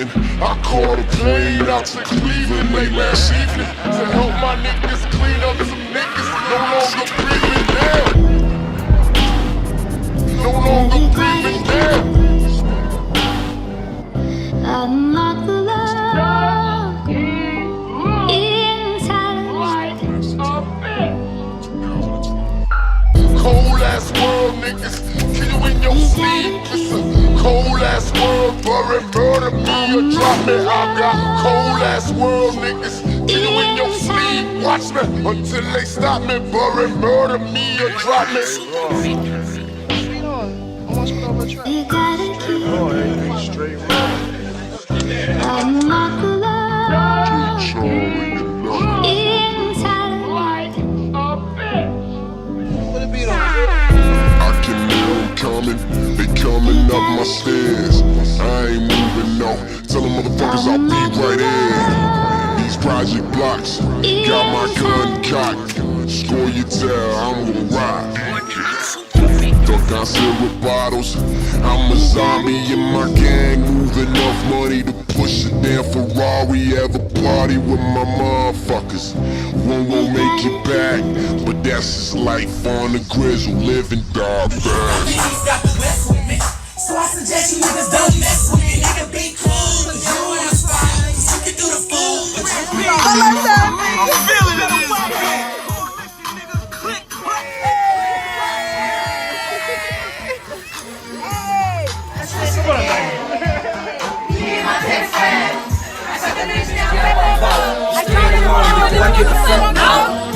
leaving. I caught a plane out to Cleveland late last evening to help my niggas clean up some niggas no longer breathing down. No longer breathing down. Unlock the love inside of me. Cold ass world, niggas, kill you in your sleep. It's a cold ass world, bury, murder me or drop me. I got cold ass world, niggas, kill you in your sleep. Watch me until they stop me, bury, murder me or drop me. You gotta keep unlock the love inside of me. I can hear them coming, they coming up my stairs. I ain't moving no, tell them motherfuckers I'll be right there. These project blocks, got my gun cocked. Score your tell, I'm gon' ride. Duck out silver bottles, I'm a zombie in my gang. Move enough money to push a damn Ferrari. Have a party with my motherfuckers. One won't make it back, but that's just life on the grizzle, living dog fast. Niggas got the best with me, so I suggest you niggas don't mess with me. Nigga be cool, but you on the spot, you can do the fool, but you be cool. I'm feeling it. I get the fuck out.